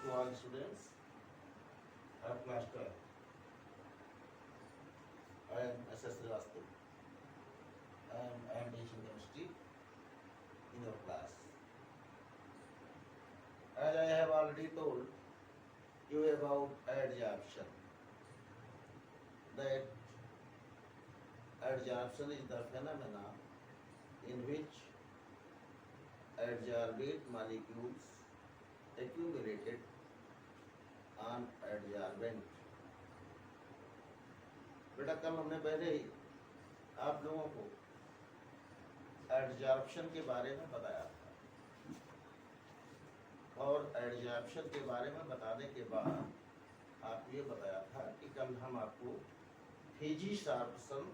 to all students of class 12. I am S.S. Srivastav. I am teaching chemistry in your class. As I have already told you about adsorption, that adsorption is the phenomena in which adsorbate molecules accumulated on adsorbent. बेटा कल हमने पहले ही आप लोगों को adsorption के बारे में बताया था, और एडजॉर्प्शन के बारे में बताने के बाद आपको ये बताया था कि कल हम आपको फिजिशार्प्शन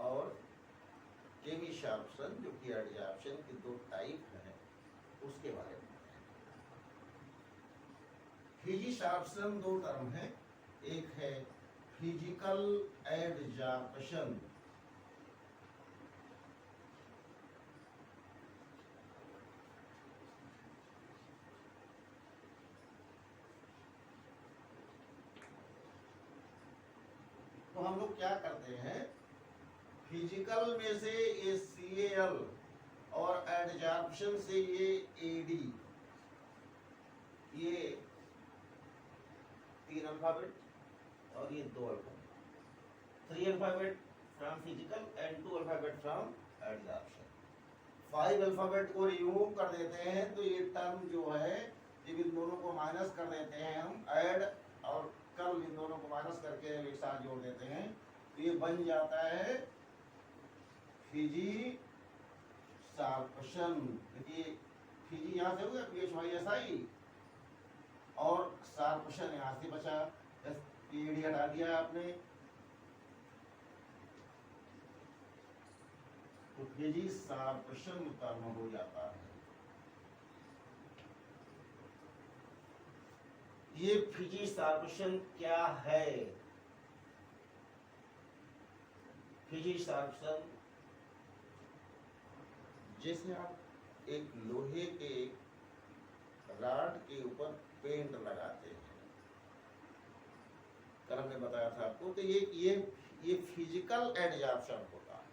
और केमिशार्प्शन जो कि एडजॉर्प्शन के दो टाइप हैं उसके बारे में बताया। फिजिशार्प्शन दो टर्म है, एक है फिजिकल एडजॉर्प्शन तो हम लोग क्या करते हैं, फिजिकल में से ये CAl और एडजॉर्प्शन से ये AD, ये 3 अल्फाबेट और ये 2 alphabet, 3 alphabet from physical and 2 alphabet from adsorption. 5 alphabet को रिमूव कर देते हैं तो ये टर्म जो है, जब इन दोनों को माइनस कर देते हैं हम, ऐड और कल इन दोनों को माइनस करके एक साथ जोड़ देते हैं तो ये बन जाता है फिजिशार्प्शन। देखिए फिजी यहाँ से हो गया PHYSI और शार्प्शन यहाँ से बचा, एडी हटा दिया आपने तो फिजिशार्प्शन टर्म हो जाता है। ये फिजिशार्प्शन क्या है? फिजिशार्प्शन जैसे आप एक लोहे के रॉड के ऊपर पेंट लगाते हैं, कल हमने बताया था आपको, तो ये फिजिकल एडजॉर्प्शन होता है।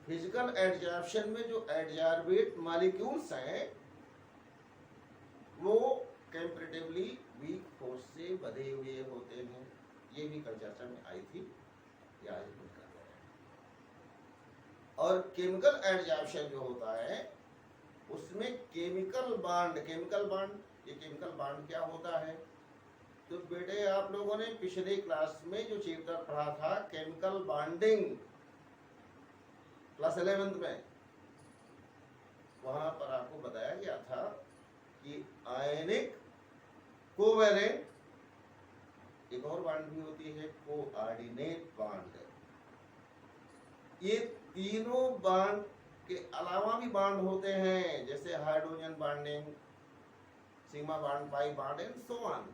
फिजिकल एडजॉर्प्शन में जो एडजॉर्बेट मॉलिक्यूल्स हैं वो कंपैरेटिवली वीक फोर्स से बधे हुए होते हैं। ये भी कल चर्चा में आई थी, या आज भी कर रहे हैं। और केमिकल एडजॉर्प्शन जो होता है उसमें केमिकल बॉन्ड ये केमिकल बॉन्ड क्या होता है? तो बेटे आप लोगों ने पिछले क्लास में जो चैप्टर पढ़ा था केमिकल बॉन्डिंग, क्लास 11th में, वहां पर आपको बताया गया था कि आयनिक कोवैलेंट, एक और बॉन्ड भी होती है कोऑर्डिनेट बॉन्ड। ये तीनों बॉन्ड के अलावा भी बॉन्ड होते हैं, जैसे hydrogen bonding, sigma bond, pi bond and so on.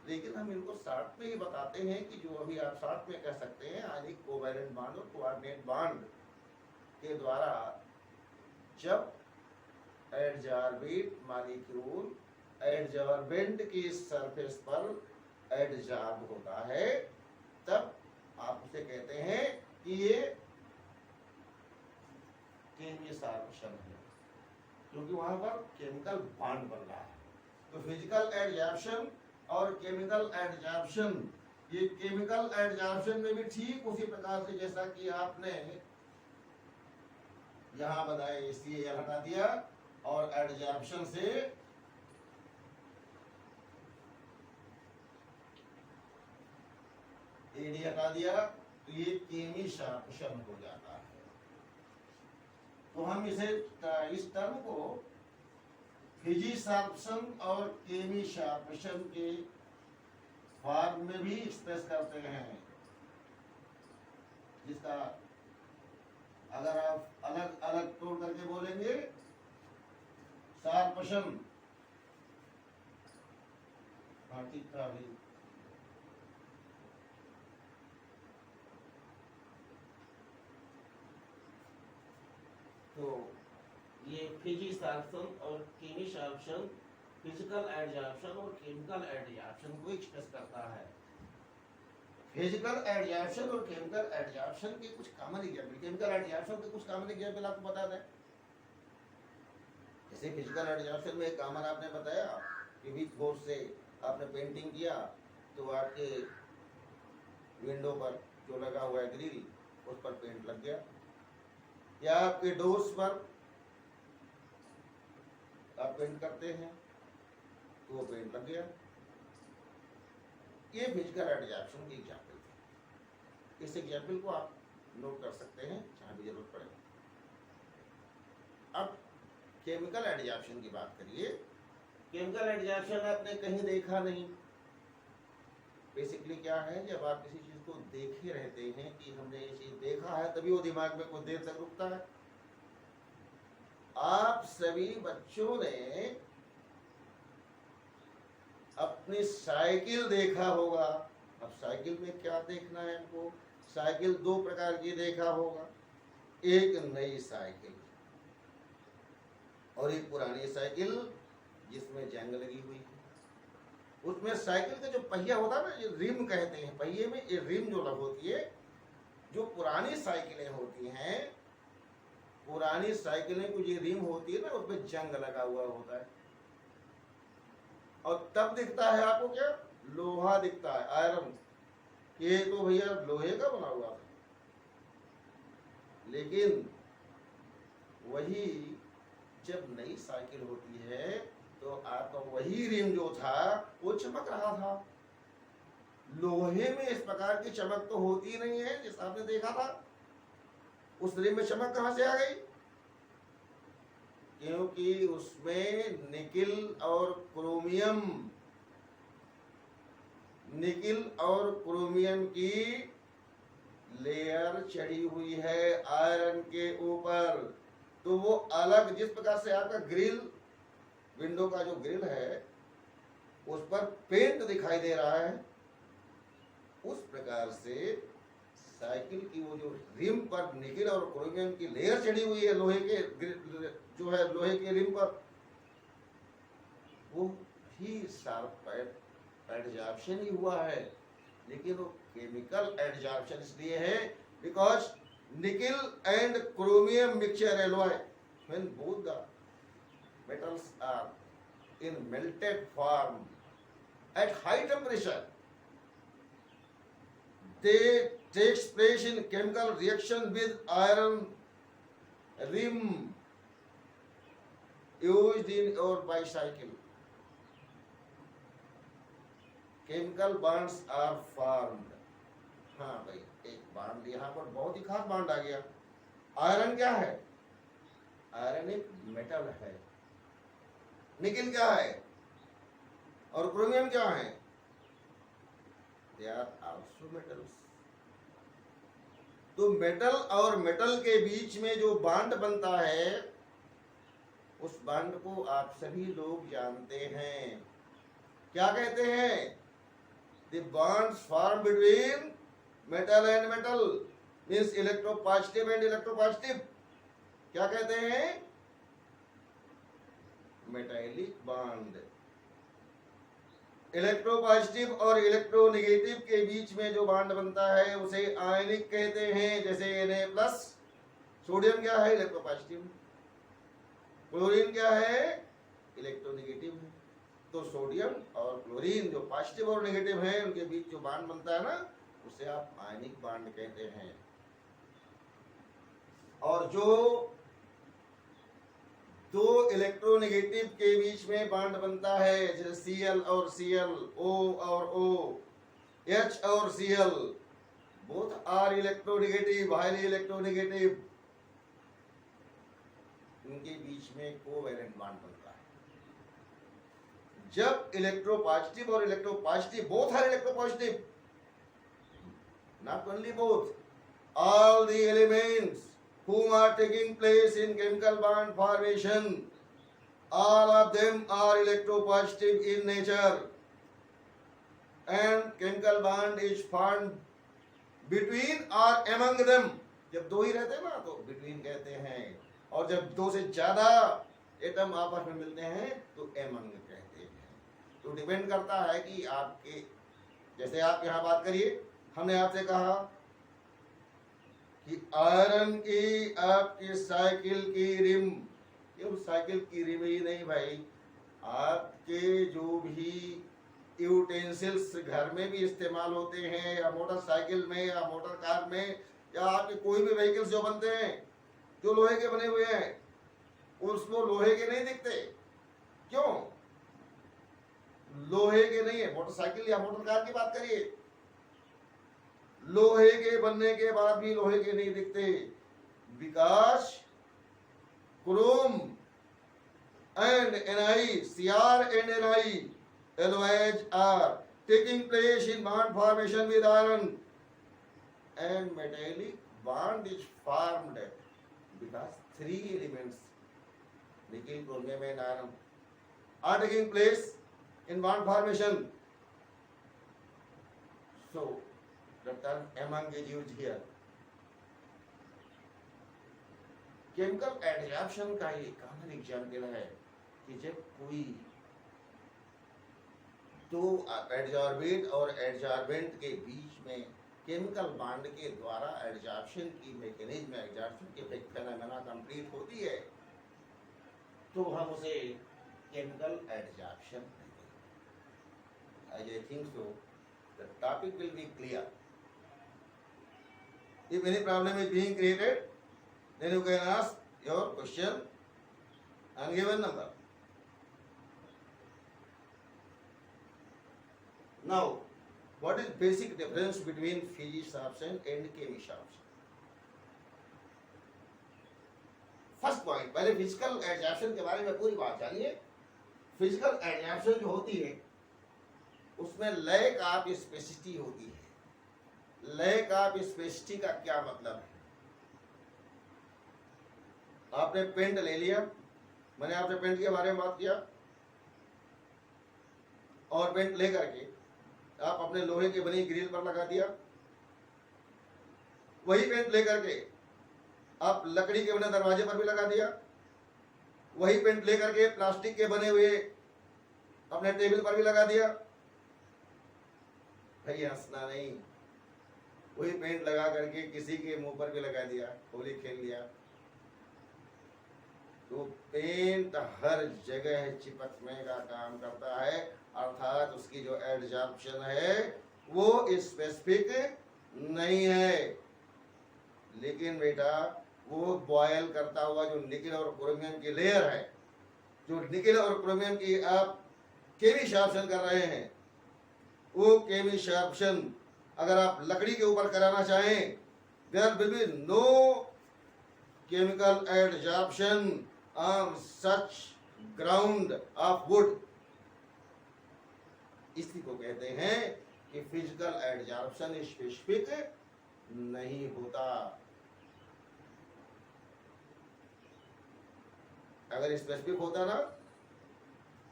लेकिन हम इनको शॉर्ट में ही बताते हैं कि जो अभी आप शॉर्ट में कह सकते हैं आयनिक कोवैलेंट बॉन्ड और कोऑर्डिनेट बॉन्ड के द्वारा जब एडजॉर्बेट मॉलिक्यूल एडजॉर्बेंट की सरफेस पर एडजॉर्ब होता है तब आप उसे कहते हैं कि ये केमिशार्प्शन है, क्योंकि वहां पर केमिकल बॉन्ड बन रहा है। तो फिजिकल एडजॉर्प्शन और केमिकल एडजॉर्प्शन, ये केमिकल एडजॉर्प्शन में भी ठीक उसी प्रकार से जैसा कि आपने यहां बताया, CAl हटा दिया और एडजॉर्प्शन से AD हटा दिया तो ये केमिशार्प्शन हो जाता है। तो हम इस टर्म को फिजिशार्प्शन और केमिशार्प्शन के फॉर्म में भी एक्सप्रेस करते हैं, जिसका अगर आप अलग अलग तोड़ करके बोलेंगे, शार्प्शन, हाँ ठीक था अभी, तो ये फिजिशार्प्शन और केमिशार्प्शन फिजिकल एडजॉर्प्शन और केमिकल एडजॉर्प्शन को एक्सप्रेस करता है। फिजिकल एडजॉर्प्शन और केमिकल एडजॉर्प्शन के कुछ कॉमन एग्जांपल, केमिकल एडजॉर्प्शन के कुछ कॉमन एग्जांपल आपको बता दें। जैसे फिजिकल एडजॉर्प्शन में कॉमन आपने बताया कि वीक फोर्स से आपने पेंटिंग किया तो आपके विंडो पर जो लगा हुआ है ग्रिल उस पर पेंट लग गया, या आपके डोर्स पर आप पेंट करते हैं तो वो पेंट लग गया। ये फिजिकल एडजॉर्प्शन की एग्जाम्पल थी। इस एग्जाम्पल को आप नोट कर सकते हैं जहां भी जरूरत पड़े। अब केमिकल एडजॉर्प्शन की बात करिए। केमिकल एडजॉर्प्शन आपने कहीं देखा नहीं। बेसिकली क्या है, जब आप किसी चीज को देखे रहते हैं कि हमने ये चीज देखा है, तभी वो दिमाग में कुछ देर तक रुकता है। आप सभी बच्चों ने अपनी साइकिल देखा होगा। अब साइकिल में क्या देखना है हमको, साइकिल दो प्रकार की देखा होगा, एक नई साइकिल और एक पुरानी साइकिल जिसमें जंग लगी हुई है। उसमें साइकिल का जो पहिया होता है ना, ये रिम कहते हैं, पहिए में ये रिम जो लग होती है। जो पुरानी साइकिलें होती हैं, पुरानी साइकिलें को जो रिम होती है ना, उसमें जंग लगा हुआ होता है और तब दिखता है आपको क्या, लोहा दिखता है, आयरन। ये तो भैया लोहे का बना हुआ था। लेकिन वही जब नई साइकिल होती है तो आपका वही रिम जो था वो चमक रहा था। लोहे में इस प्रकार की चमक तो होती नहीं है जिस आपने देखा था। उस रिम में चमक कहां से आ गई? क्योंकि उसमें निकिल और क्रोमियम की लेयर चढ़ी हुई है आयरन के ऊपर। तो वो अलग, जिस प्रकार से आपका ग्रिल, विंडो का जो ग्रिल है उस पर पेंट दिखाई दे रहा है, उस प्रकार से साइकिल की वो जो रिम पर निकिल और क्रोमियम की लेयर चढ़ी हुई है लोहे के जो है लोहे के रिम पर, वो भी शार्प एडजॉर्प्शन ही हुआ है। लेकिन वो केमिकल एडजॉर्प्शन इसलिए है because nickel and chromium mixture alloy, when both the metals are in melted form at high temperature, they takes place in chemical reaction with iron rim used in our bicycle. Chemical bonds are formed. हाँ भाई, एक bond यहाँ पर बहुत ही खास bond आ गया। Iron क्या है? आयरन एक मेटल है। निकिल क्या है? और क्रोमियम क्या है? They are also metals. तो मेटल और मेटल के बीच में जो बॉन्ड बनता है, उस बॉन्ड को आप सभी लोग जानते हैं। क्या कहते हैं? The bonds formed between metal and metal means electropositive and electropositive. क्या कहते हैं? Metallic bond. इलेक्ट्रोपॉजिटिव और इलेक्ट्रोनेगेटिव के बीच में जो बॉन्ड बनता है उसे आयनिक कहते हैं। जैसे Na+, सोडियम क्या है? इलेक्ट्रोपॉजिटिव। क्लोरीन क्या है? इलेक्ट्रोनेगेटिव है। तो सोडियम और क्लोरीन जो पॉजिटिव और नेगेटिव है, उनके बीच जो बॉन्ड बनता है ना, उसे आप आयनिक बॉन्ड कहते हैं। और जो दो इलेक्ट्रोनेगेटिव के बीच में बॉन्ड बनता है, जैसे Cl और Cl, O और O, H और Cl, both are electronegative, highly electronegative, उनके बीच में कोवैलेंट बॉन्ड बनता है। जब इलेक्ट्रोपॉजिटिव और electropositive, both are electropositive, not only both, all the elements whom are taking place in chemical bond formation, all of them are electropositive in nature, and chemical bond is formed between or among them. जब दो ही रहते हैं ना तो between कहते हैं, और जब दो से ज्यादा एटम आपस में मिलते हैं तो एमंग कहते हैं। तो डिपेंड करता है कि आपके, जैसे आप यहाँ बात करिए, हमने आपसे कहा कि आयरन की आपकी साइकिल की रिम, क्यों साइकिल की रिम ही नहीं भाई, आपके जो भी यूटेंसिल्स घर में भी इस्तेमाल होते हैं, या मोटरसाइकिल में या मोटर कार में, या आपके कोई भी व्हीकल्स जो बनते हैं जो लोहे के बने हुए हैं, उसको लोहे के नहीं दिखते। क्यों लोहे के नहीं है? मोटरसाइकिल या मोटर कार की बात करिए, लोहे के बनने के बाद भी लोहे के नहीं दिखते, because Chrome and Ni, Cr and Ni, alloys are taking place in bond formation with iron, and metallic bond is formed because three elements, nickel, chromium and iron, are taking place in bond formation. So the term among is used here. Chemical adsorption का ये common example है कि जब कोई दो adsorbent और adsorbent के बीच में केमिकल बॉन्ड के द्वारा एडजॉर्प्शन की मैकेनिज्म, एडजॉर्प्शन की फेनोमेना कंप्लीट होती है, तो हम उसे केमिकल एडजॉर्प्शन कहते हैं। I think so the topic will be clear. If any problem is being created, then you can ask your question and given number. Now, what is basic difference between physics-absorption and chemistry-absorption? First point, पहले physical adsorption के बारे में पूरी बात जानिए। Physical adsorption जो होती है उसमें लैक ऑफ स्पेसिसिटी होती है। लैक ऑफ स्पेसिसिटी का क्या मतलब है? आपने पेंट ले लिया, मैंने आपसे पेंट के बारे में बात किया, और पेंट ले करके आप अपने लोहे की बनी ग्रिल पर लगा दिया। वही पेंट ले करके आप लकड़ी के बने दरवाजे पर भी लगा दिया। वही पेंट ले करके प्लास्टिक के बने हुए अपने टेबल पर भी लगा दिया। भाई हंसना नहीं, वही पेंट लगा करके किसी के मुंह पर भी लगा दिया, होली खेल लिया, तो पेंट हर जगह चिपकने का काम करता है, अर्थात उसकी जो एडजॉर्प्शन है वो स्पेसिफिक नहीं है। लेकिन बेटा वो बॉयल करता हुआ जो निकल और क्रोमियम की लेयर है, जो निकल और क्रोमियम की आप केमिशार्प्शन कर रहे हैं, वो केमिशार्प्शन अगर आप लकड़ी के ऊपर कराना चाहें, there will be no chemical adsorption on such ground of wood. इसी को कहते हैं कि फिजिकल एडजॉर्प्शन स्पेसिफिक नहीं होता। अगर स्पेसिफिक होता ना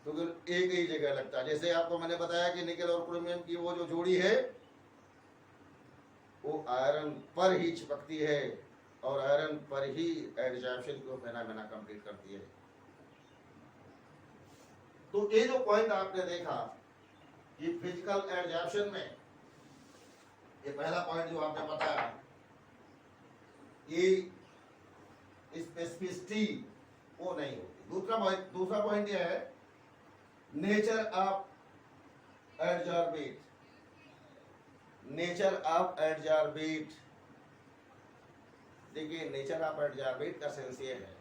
तो एक ही जगह लगता। जैसे आपको मैंने बताया कि निकल और क्रोमियम की वो जो जोड़ी है वो आयरन पर ही चिपकती है और आयरन पर ही एडजॉर्प्शन को फेनोमेना कंप्लीट करती है। तो ये जो पॉइंट आपने देखा कि फिजिकल एडजॉर्प्शन में ये पहला पॉइंट जो आपने बताया, ये स्पेसिफिसिटी वो नहीं होती। दूसरा पॉइंट ये है nature of adsorbate. Nature of adsorbate, देखिए नेचर ऑफ एडजॉर्बेट का सेंस ये है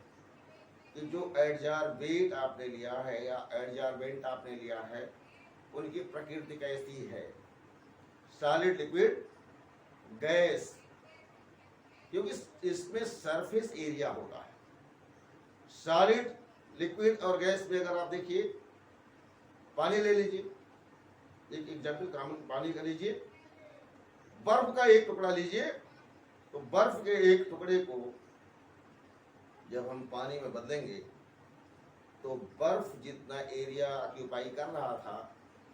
कि जो एडजॉर्बेट आपने लिया है या एडजॉर्बेंट आपने लिया है उनकी प्रकृति कैसी है, सॉलिड, लिक्विड, गैस, क्योंकि इसमें सरफेस एरिया होता है। सॉलिड, लिक्विड और गैस में अगर आप देखिए, पानी ले लीजिए, एक एग्जाम्पल कॉमन पानी का लीजिए, बर्फ का एक टुकड़ा लीजिए, तो बर्फ के एक टुकड़े को जब हम पानी में बदलेंगे तो बर्फ जितना एरिया ऑक्यूपाई कर रहा था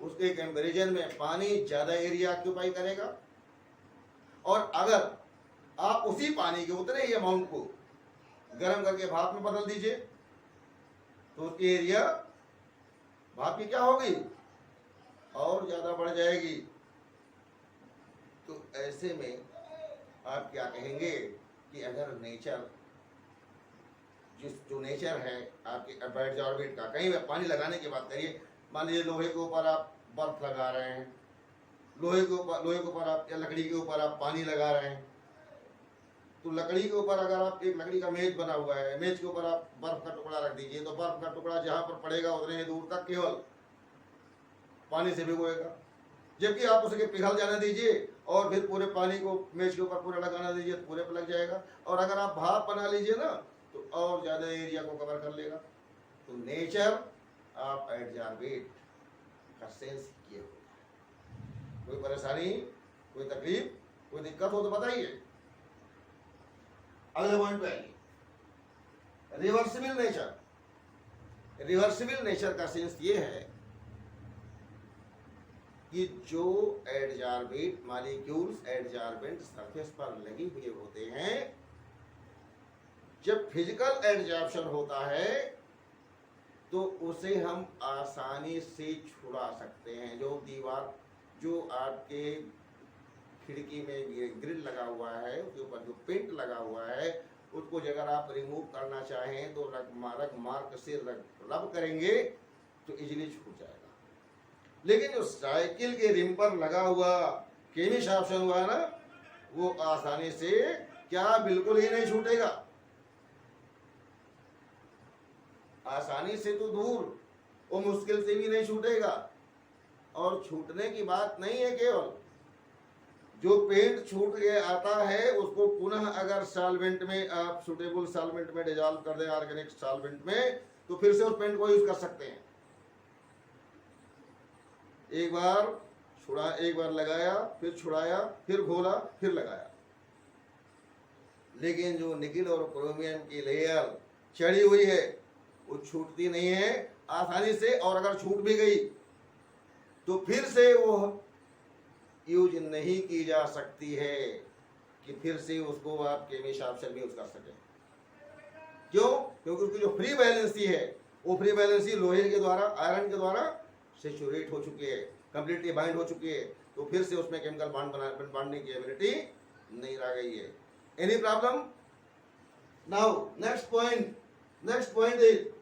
उसके कंपैरिजन में पानी ज्यादा एरिया ऑक्यूपाई करेगा। और अगर आप उसी पानी के उतने ही अमाउंट को गर्म करके भाप में बदल दीजिए तो एरिया भाप की क्या होगी, और ज्यादा बढ़ जाएगी। तो ऐसे में आप क्या कहेंगे कि अगर नेचर जो नेचर है आपके बैठ जाओ ऑर्बिट का, कहीं पानी लगाने की बात करिए, मान लीजिए लोहे के ऊपर आप बर्फ लगा रहे हैं, लोहे के ऊपर आप या लकड़ी के ऊपर आप पानी लगा रहे हैं, तो लकड़ी के ऊपर अगर आप एक लकड़ी का मेज बना हुआ है, मेज के ऊपर आप बर्फ का टुकड़ा रख दीजिए, तो बर्फ का टुकड़ा जहां पर पड़ेगा उतने ही दूर तक केवल पानी से भिगोएगा। जबकि आप उसे पिघल जाने दीजिए और फिर पूरे पानी को मेज के ऊपर पूरा लगाना दीजिए तो पूरे पर लग जाएगा। और अगर आप भाप बना लीजिए ना तो और ज्यादा एरिया को कवर कर लेगा। तो नेचर ऑफ एडजॉर्बेट का सेंस ये होता है। कोई परेशानी, कोई तकलीफ, कोई दिक्कत हो तो बताइए। अगले पॉइंट पे आइए, रिवर्सिबल नेचर। रिवर्सिबल नेचर का सेंस ये है कि जो एडजॉर्बेट मॉलिक्यूल्स एडजॉर्बेंट सरफेस पर लगे हुए होते हैं, जब फिजिकल एडजॉर्प्शन होता है तो उसे हम आसानी से छुड़ा सकते हैं। जो दीवार, जो आपके खिड़की में ग्रिल लगा हुआ है, उसके ऊपर जो पेंट लगा हुआ है, उसको अगर आप रिमूव करना चाहें तो रग मार्क से रब करेंगे तो इजीली छूट जाएगा। लेकिन जो साइकिल के रिम पर लगा हुआ केमिश ऑप्शन हुआ है ना, वो आसानी से क्या बिल्कुल ही नहीं छूटेगा। आसानी से तो दूर, वो मुश्किल से भी नहीं छूटेगा। और छूटने की बात नहीं है, केवल जो पेंट छूट के आता है उसको पुनः अगर सॉल्वेंट में आप सुटेबल सॉल्वेंट में डिजॉल्व कर दें, ऑर्गेनिक सॉल्वेंट में, तो फिर से उस पेंट को यूज कर सकते हैं। एक बार लगाया, फिर छुड़ाया, फिर घोला, फिर लगाया। लेकिन जो निकिल और क्रोमियम की लेयर चढ़ी हुई है वो छूटती नहीं है आसानी से, और अगर छूट भी गई तो फिर से वो यूज नहीं की जा सकती है कि फिर से उसको आप केमिश ऑप्शन में यूज कर सकें। क्यों? क्योंकि उसकी जो फ्री वैलेंसी है वो फ्री वैलेंसी लोहे के द्वारा, आयरन के द्वारा सेचुरेट हो चुकी है, कंप्लीटली बाइंड हो चुकी है। तो फिर से उसमें केमिकल बांधने की एबिलिटी नहीं रह गई है। Any problem? Now next point is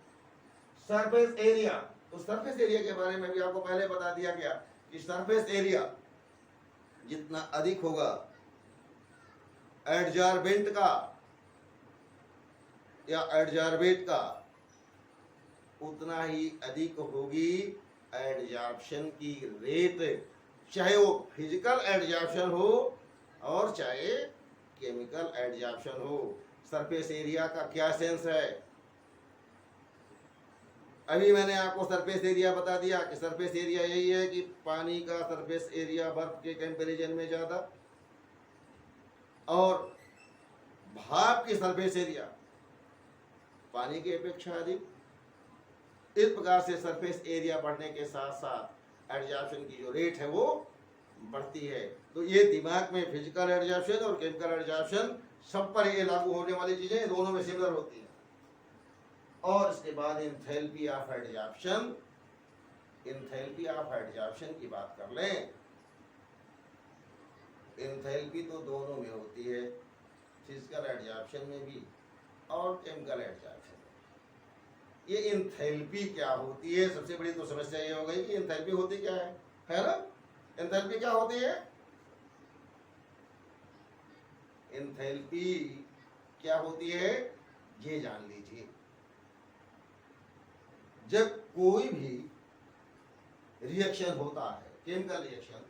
surface area. तो सरफेस एरिया के बारे में भी आपको पहले बता दिया गया कि सरफेस एरिया जितना अधिक होगा एडजॉर्बेंट का या एडजॉर्बेट का, उतना ही अधिक होगी एडजॉर्प्शन की रेट, चाहे वो फिजिकल एडजॉर्प्शन हो और चाहे केमिकल एडजॉर्प्शन हो। सरफेस एरिया का क्या सेंस है? अभी मैंने आपको सरफेस एरिया बता दिया कि सरफेस एरिया यही है कि पानी का सरफेस एरिया बर्फ के कंपैरिजन में ज्यादा, और भाप की सरफेस एरिया पानी की अपेक्षा अधिक। इस प्रकार से सरफेस एरिया बढ़ने के साथ साथ एडजॉर्प्शन की जो रेट है वो बढ़ती है। तो ये दिमाग में फिजिकल एडजॉर्प्शन और केमिकल एडजॉर्प्शन सब पर ये लागू होने वाली चीजें, दोनों में सिमिलर होती हैं। और इसके बाद enthalpy of adsorption, enthalpy of adsorption की बात कर लें। एंथैल्पी तो दोनों में होती है, फिजिकल एडजॉर्प्शन में भी और केमिकल एडजॉर्प्शन में। ये एंथैल्पी क्या होती है? सबसे बड़ी तो समस्या ये हो गई कि एंथैल्पी होती क्या है ना? एंथैल्पी क्या होती है? एंथैल्पी क्या होती है ये जान लीजिए। जब कोई भी रिएक्शन होता है, केमिकल रिएक्शन,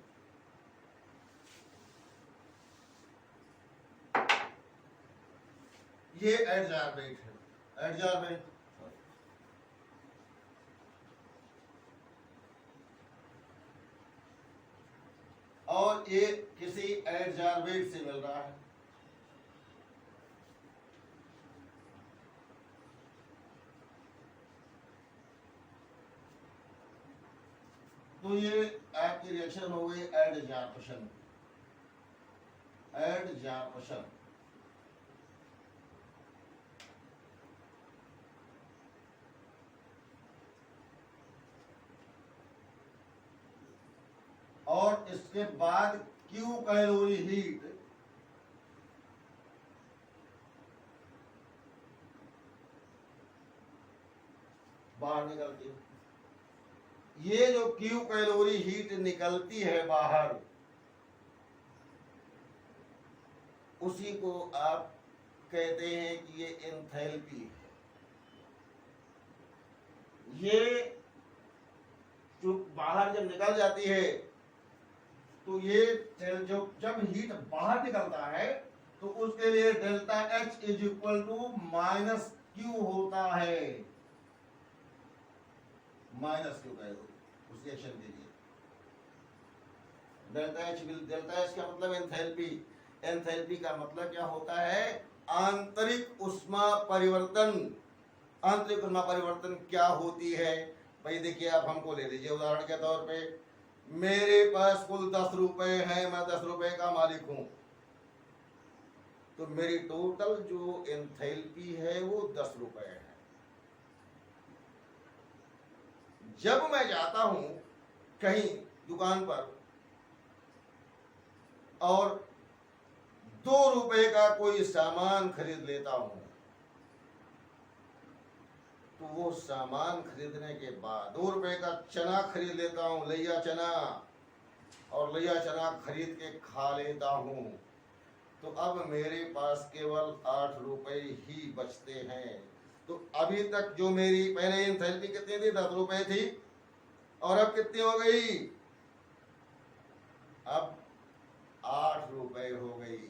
ये एडजॉर्बेंट है, एडजॉर्बेंट, और ये किसी एडजॉर्बेंट से मिल रहा है। तो ये आपकी रिएक्शन हो गई एडजॉर्प्शन। एडजॉर्प्शन इसके बाद क्यू कैलोरी हीट बाहर निकलती है। ये जो क्यू कैलोरी हीट निकलती है बाहर, उसी को आप कहते हैं कि ये एंथैल्पी है। ये जो बाहर जब निकल जाती है तो ये जो जब हीट बाहर निकलता है तो उसके लिए delta H is equal to minus Q होता है, माइनस क्यू कैलोरी उस रिएक्शन के लिए। डेल्टा H का मतलब एंथैल्पी। एंथैल्पी का मतलब क्या होता है? आंतरिक ऊष्मा परिवर्तन। आंतरिक ऊष्मा परिवर्तन क्या होती है भाई? देखिए, आप हमको ले लीजिए उदाहरण के तौर पे, मेरे पास कुल 10 रुपए हैं, मैं 10 रुपए का मालिक हूं, तो मेरी टोटल जो एंथैल्पी है वो 10 रुपए है। जब मैं जाता हूं कहीं दुकान पर और 2 रुपए का कोई सामान खरीद लेता हूं, तो वो सामान खरीदने के बाद 2 रुपए का चना खरीद लेता हूं, लैया चना, और लैया चना खरीद के खा लेता हूं, तो अब मेरे पास केवल 8 रुपए ही बचते हैं। तो अभी तक जो मेरी पहले एंथैल्पी कितनी थी? 10 रुपए थी, और अब कितनी हो गई? अब 8 रुपए हो गई।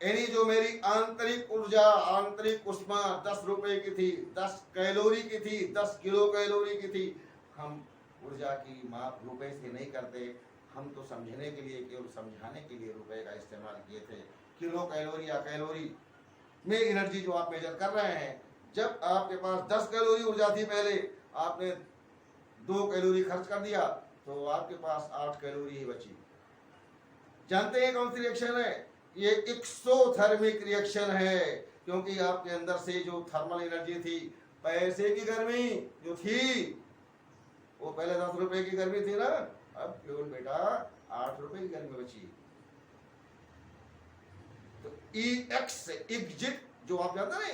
यानी जो मेरी आंतरिक ऊर्जा, आंतरिक ऊष्मा 10 रुपए की थी, 10 कैलोरी की थी, 10 किलो कैलोरी की थी। हम ऊर्जा की माप रुपए से नहीं करते, हम तो समझने के लिए, केवल समझाने के लिए रुपए का इस्तेमाल किए थे। किलो कैलोरी या कैलोरी में एनर्जी जो आप मेजर कर रहे हैं, जब आपके पास 10 कैलोरी ऊर्जा थी पहले, आपने 2 कैलोरी खर्च कर दिया, तो आपके पास 8 कैलोरी ही बची। जानते हैं कौन सी रिएक्शन है? ये एक्सोथर्मिक रिएक्शन है, क्योंकि आपके अंदर से जो थर्मल एनर्जी थी, पैसे की गर्मी जो थी, वो पहले 10 रुपए की गर्मी थी ना, अब केवल बेटा 8 रुपए की गर्मी बची। तो EX एग्जिट जो आप जानते हैं ना,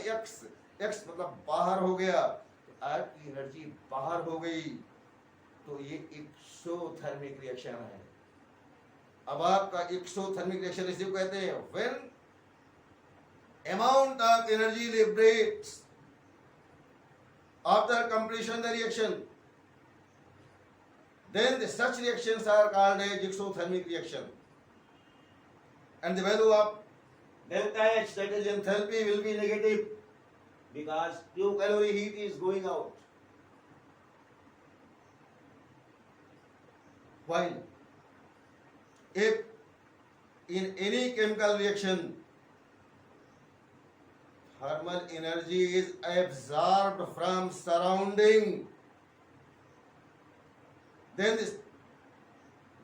एक्स मतलब बाहर हो गया, तो आपकी एनर्जी बाहर हो गई, तो ये एक्सोथर्मिक रिएक्शन है। अब आपका एक्सोथर्मिक रिएक्शन इसी को कहते हैं, when amount of energy liberates after completion the reaction, then such reactions are called as exothermic reaction, and the value of delta H, that is enthalpy, will be negative because pure calorie heat is going out. While if in any chemical reaction thermal energy is absorbed from surrounding, then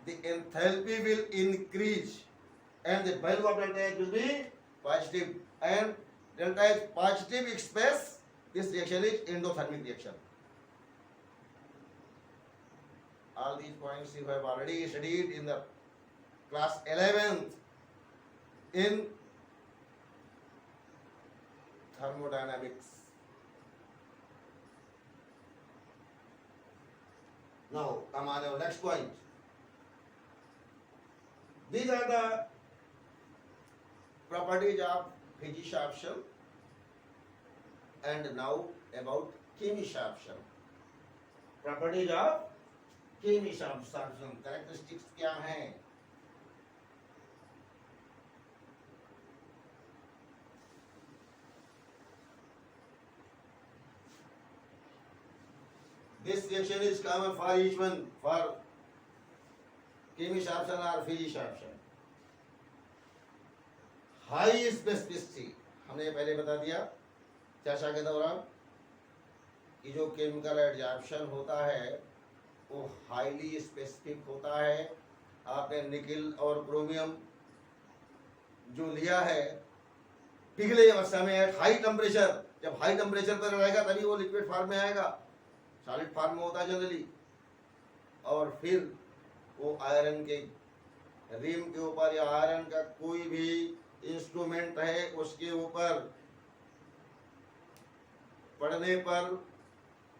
the enthalpy will increase and the value of delta H will be positive, and delta H positive express this reaction is endothermic reaction. All these points you have already studied in the class 11th in thermodynamics. Now come on our next point. These are the properties of physics, and now about chemistry. Properties of chemistry, characteristics क्या हैं? This reaction is common for each one, for chemistry or physics. High specificity, हमने पहले बता दिया चर्चा के दौरान कि जो केमिकल एडजॉर्प्शन होता है वो हाईली स्पेसिफिक होता है। आपने निकिल और क्रोमियम जो लिया है पिघले अवस्था में एट हाई टेम्परेचर, जब हाई टेम्परेचर पर रहेगा तभी वो लिक्विड फॉर्म में आएगा, सॉलिड फॉर्म में होता है जनरली, और फिर वो आयरन के रिम के ऊपर या आयरन का कोई भी इंस्ट्रूमेंट है उसके ऊपर पड़ने पर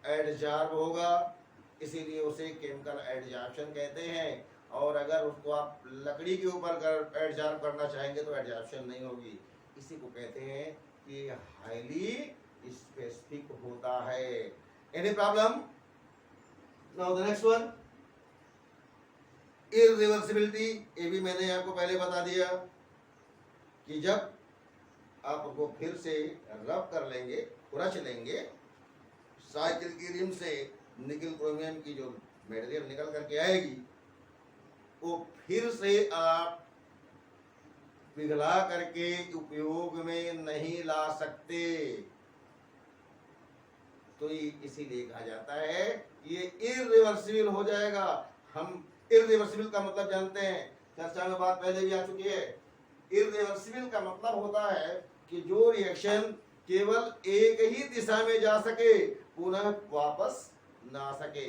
एडजॉर्ब होगा, इसीलिए उसे केमिकल एडजॉर्प्शन कहते हैं। और अगर उसको आप लकड़ी के ऊपर एडजॉर्ब करना चाहेंगे तो एडजॉर्प्शन नहीं होगी। इसी को कहते हैं कि हाईली स्पेसिफिक होता है। Any problem? Now the next one, irreversibility. ये भी मैंने आपको पहले बता दिया कि जब आप उसको फिर से रब कर लेंगे, कुरच लेंगे, साइकिल की रिम से निकल क्रोमियम की जो मटेरियल निकल करके आएगी वो फिर से आप पिघला करके उपयोग में नहीं ला सकते। तो ये इसीलिए कहा जाता है ये इरिवर्सिबल हो जाएगा। हम इरिवर्सिबल का मतलब जानते हैं, चर्चा में बात पहले भी आ चुकी है। इरिवर्सिबल का मतलब होता है कि जो रिएक्शन केवल एक ही दिशा में जा सके, पुनः वापस ना सके।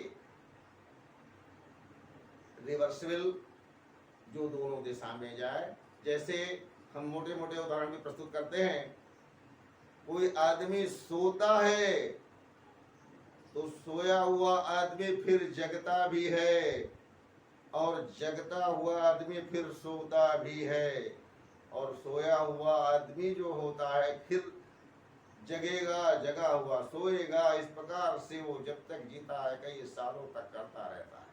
रिवर्सिबल जो दोनों दिशा में जाए, जैसे हम मोटे मोटे उदाहरण भी प्रस्तुत करते हैं। कोई आदमी सोता है तो सोया हुआ आदमी फिर जगता भी है, और जगता हुआ आदमी फिर सोता भी है, और सोया हुआ आदमी जो होता है फिर जगेगा, जगा हुआ सोएगा। इस प्रकार से वो जब तक जीता है कई सालों तक करता रहता है।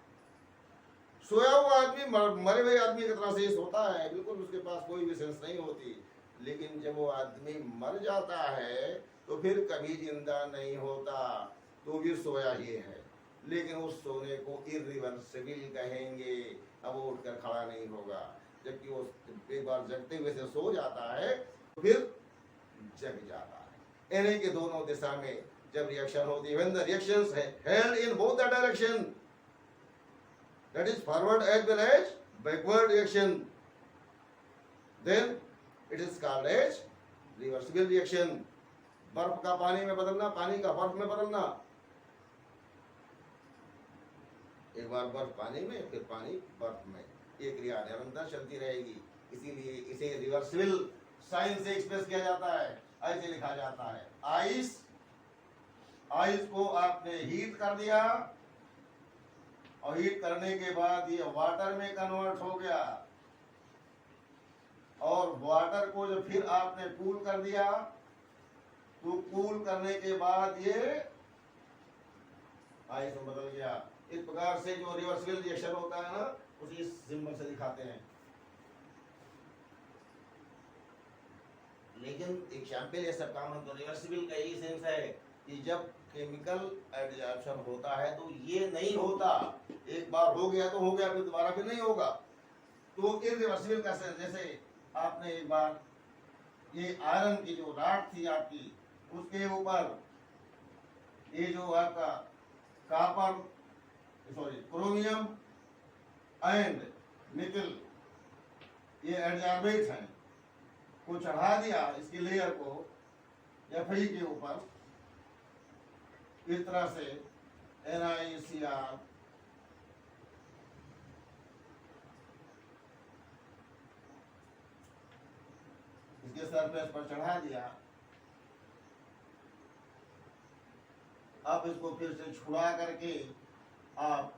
सोया हुआ आदमी मरे हुए आदमी की तरह से ही सोता है, बिल्कुल उसके पास कोई भी सेंस नहीं होती। लेकिन जब वो आदमी मर जाता है तो फिर कभी जिंदा नहीं होता, तो भी सोया ही है। लेकिन उस सोने को इरिवर्सिबल कहेंगे। अब वो उठकर खड़ा नहीं होगा, जबकि वो एक बार जगते हुए से सो जाता है तो फिर जग जाता है। यानी कि दोनों दिशा में जब रिएक्शन होती है, when the reactions held in both the direction, that is forward as well as backward reaction, then it is called as reversible reaction. बर्फ का पानी में बदलना, पानी का बर्फ में बदलना, एक बार बर्फ पानी में फिर पानी बर्फ में, ये क्रिया निरंतर चलती रहेगी। इसीलिए इसे रिवर्सिबल साइन से एक्सप्रेस किया जाता है। ऐसे लिखा जाता है, आइस, आइस को आपने हीट कर दिया और हीट करने के बाद ये वाटर में कन्वर्ट हो गया, और वाटर को जब फिर आपने कूल कर दिया तो कूल करने के बाद ये आइस में बदल गया। इस प्रकार से जो रिवर्सिबल रिएक्शन होता है ना, उसी सिंबल से दिखाते हैं। लेकिन एग्जाम्पल ये सब काम तो रिवर्सिबल का यही सेंस है कि जब केमिकल एडजॉर्प्शन होता है तो ये नहीं होता, एक बार हो गया तो हो गया, फिर दोबारा फिर नहीं होगा। तो इरिवर्सिबल का सेंस, जैसे आपने एक बार ये आयरन की जो राड थी आपकी, उसके ऊपर ये जो आपका कॉपर, सॉरी क्रोमियम एंड निकल, ये एडजॉर्बेट है, को चढ़ा दिया इसकी लेयर को एफई के ऊपर, इस तरह से NiCr इसके सरफेस पर चढ़ा दिया। अब इसको फिर से छुड़ा करके आप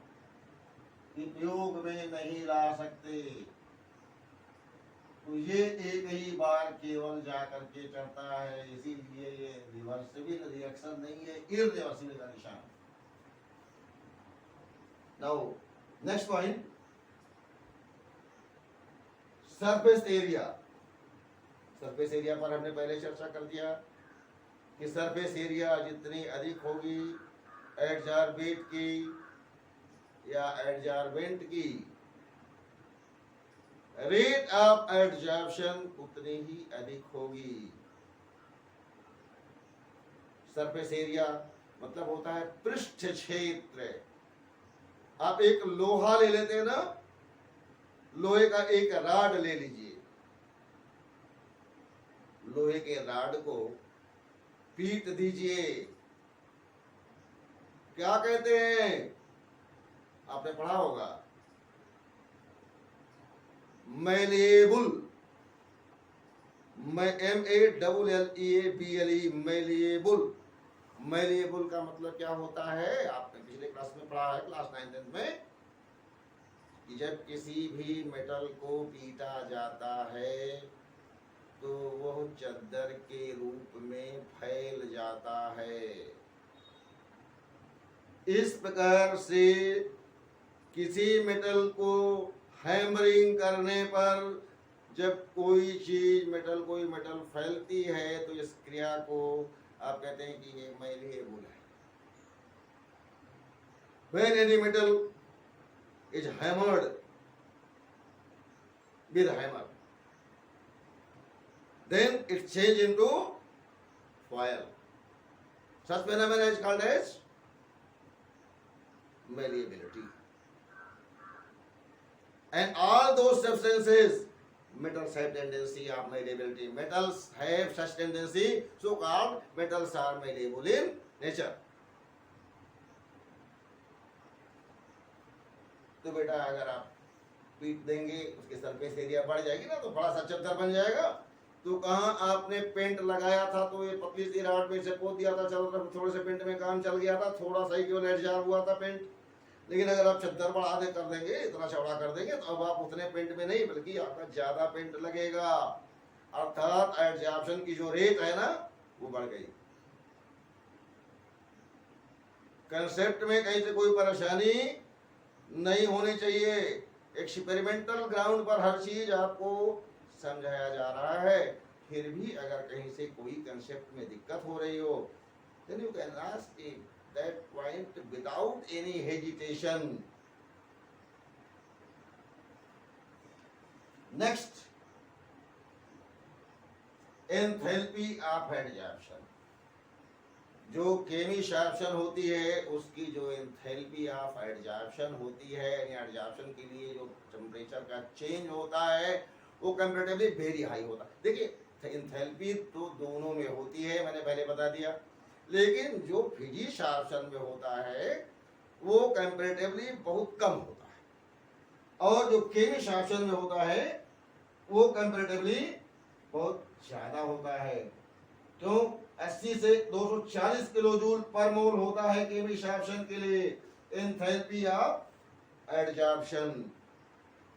उपयोग में नहीं ला सकते, तो ये एक ही बार केवल जा करके चढ़ता है। इसीलिए ये रिवर्सिबल रिएक्शन नहीं है, इरिवर्सिबल का निशान। Now next point, surface area. Surface area पर हमने पहले चर्चा कर दिया कि सरफेस एरिया जितनी अधिक होगी एडजॉर्बेट की या एडजॉर्बेंट की, रेट ऑफ एडजॉर्प्शन उतनी ही अधिक होगी। सरफेस एरिया मतलब होता है पृष्ठ क्षेत्र। आप एक लोहा ले लेते हैं ना, लोहे का एक राड ले लीजिए, लोहे के राड को पीट दीजिए, क्या कहते हैं, आपने पढ़ा होगा, मैलिएबल, MALLEABLE, मैलिएबल। मैलिएबल का मतलब क्या होता है? आपने पिछले क्लास में पढ़ा है, क्लास 9 में, कि जब किसी भी मेटल को पीटा जाता है तो वह चद्दर के रूप में फैल जाता है। इस प्रकार से किसी मेटल को हैमरिंग करने पर जब कोई मेटल फैलती है तो इस क्रिया को आप कहते हैं कि ये मैलिएबल है। When any metal is hammered with a hammer, then it changes into foil. Such phenomenon is called as malleability. And all those substances, metals have tendency of malleability. Metals have such tendency, so called metals are malleable in nature. तो बेटा अगर आप पीट देंगे, उसके surface area बढ़ जाएगी ना, तो बड़ा सा चद्दर बन जाएगा। तो कहाँ आपने पेंट लगाया था तो ये पतली सी राड में से पोत दिया था, चलो थोड़े से पेंट में काम चल गया था, थोड़ा सा ही केवल एडजाब हुआ था पेंट। लेकिन अगर आप चद्दर बढ़ा दे कर देंगे, इतना चौड़ा कर देंगे, तो अब आप उतने पेंट में नहीं बल्कि आपका ज्यादा पेंट लगेगा, अर्थात एडजाब्शन की जो रेट है ना वो बढ़ गई। कंसेप्ट में कहीं से कोई परेशानी नहीं होनी चाहिए। एक्सपेरिमेंटल ग्राउंड पर हर चीज आपको समझाया जा रहा है, फिर भी अगर कहीं से कोई कंसेप्ट में दिक्कत हो रही हो, then you can ask that point without any hesitation. Next, enthalpy of adsorption. जो केमिशाब्शन होती है उसकी जो एंथैल्पी ऑफ एडजॉर्प्शन होती है, यानी एडजॉर्प्शन के लिए जो टेम्परेचर का चेंज होता है वो कंपैरेटिवली वेरी हाई होता है। देखिए एंथैल्पी तो दोनों में होती है, मैंने पहले बता दिया, लेकिन जो फिजिशाब्शन में होता है वो कंपैरेटिवली बहुत कम होता है, और जो केमिशाब्शन में होता है वो कंपैरेटिवली बहुत ज्यादा होता है। क्यों? 80 से 240 किलो जूल पर मोल होता है केमिशाब्शन के लिए एंथैल्पी ऑफ एडजॉर्प्शन,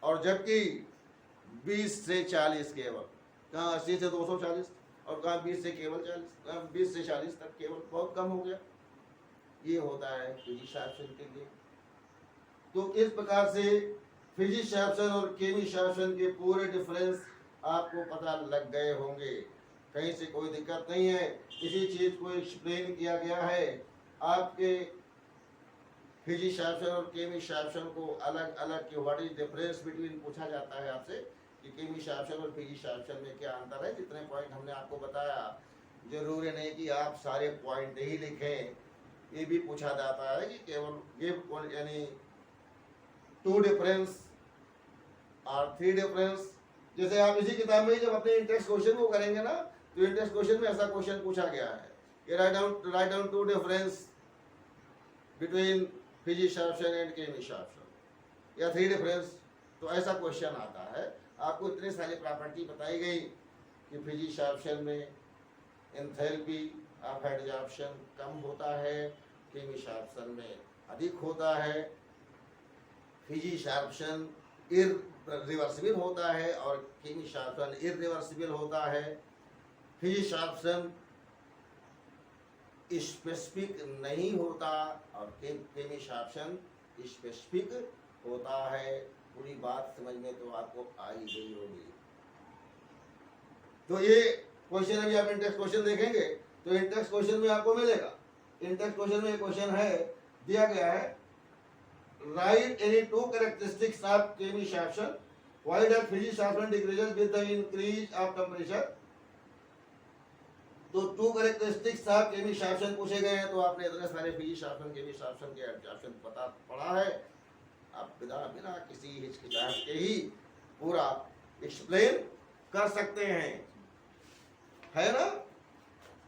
और जबकि 20 से 40 केवल, कहाँ 80 से 240 और कहाँ 20 से केवल 40, 20 से 40 तक केवल, बहुत कम हो गया। ये होता है फिजिशाब्शन के लिए। तो इस प्रकार से फिजिशाब्शन और केमिशाब्शन के पूरे डिफरेंस आपको पता लग गए होंगे, कहीं से कोई दिक्कत नहीं है। इसी चीज को एक्सप्लेन किया गया है। आपके फिजिशाब्शन और केमिशाब्शन को अलग अलग कि व्हाट इज डिफरेंस बिटवीन पूछा जाता है आपसे कि केमिशाब्शन और फिजिशाब्शन में क्या अंतर है। जितने पॉइंट हमने आपको बताया, जरूरी नहीं कि आप सारे पॉइंट ही लिखें, ये भी पूछा जाता है कि केवल गिव यानी 2 डिफरेंस और 3 डिफरेंस। जैसे आप इसी किताब में जब अपने इंटेक्स क्वेश्चन को करेंगे ना, तो इंटेक्स क्वेश्चन में ऐसा क्वेश्चन पूछा गया है कि write down 2 difference between physisorption and chemisorption, या 3 डिफरेंस, तो ऐसा क्वेश्चन आता है। आपको इतनी सारी प्रॉपर्टी बताई गई कि फिजिशाब्शन में एंथैल्पी ऑफ एडजॉर्प्शन कम होता है, केमिशाब्शन में अधिक होता है, फिजिशाब्शन इरिवर्सिबल होता है और केमिशाब्शन इरिवर्सिबल होता है। फिजिशाब्शन स्पेसिफिक नहीं होता और केमिशाब्शन स्पेसिफिक होता है। पूरी बात समझ में तो आपको आ ही गई होगी। तो ये क्वेश्चन अभी आप इंटेक्स क्वेश्चन देखेंगे तो इंटेक्स क्वेश्चन में आपको मिलेगा। इंटेक्स क्वेश्चन में क्वेश्चन है, दिया गया है write any 2 characteristics of chemishabtion, why does fijiशाब्शन decreases with the increase of temperature। तो 2 कैरेक्टरिस्टिक्स ऑफ केमिशाब्शन पूछे गए हैं। तो आपने इतने सारे फिजिशाब्शन केमिशाब्शन के एडजॉर्प्शन पढ़ा है, आप बिना किसी हिचकिचाहट के ही पूरा एक्सप्लेन कर सकते हैं, है ना?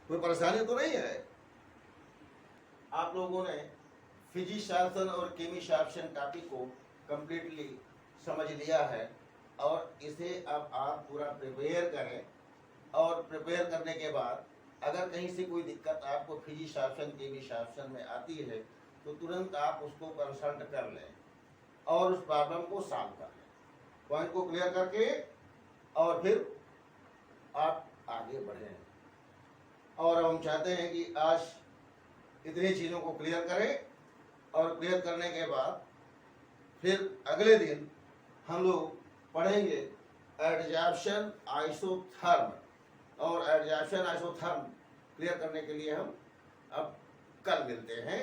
कोई परेशानी तो नहीं है। आप लोगों ने फिजिशाब्शन और केमिशाब्शन टॉपिक को कंप्लीटली समझ लिया है। और इसे अब आप पूरा प्रिपेयर करें, और प्रिपेयर करने के बाद अगर कहीं से कोई दिक्कत आपको फिजिक्स ऑप्शन केमिस्ट्री ऑप्शन में आती है तो तुरंत आप उसको कंसल्ट कर लें और उस प्रॉब्लम को सॉल्व कर लें, पॉइंट को क्लियर करके, और फिर आप आगे बढ़ें। और हम चाहते हैं कि आज इतनी चीज़ों को क्लियर करें, और क्लियर करने के बाद फिर अगले दिन हम लोग पढ़ेंगे एडजॉर्प्शन आइसोथर्म, और एडजॉर्प्शन आइसोथर्म क्लियर करने के लिए हम अब कल मिलते हैं।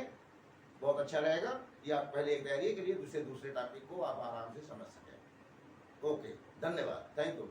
बहुत अच्छा रहेगा, ये आप पहले एक तैयारी के लिए दूसरे टॉपिक को आप आराम से समझ सकें। ओके, धन्यवाद, थैंक यू।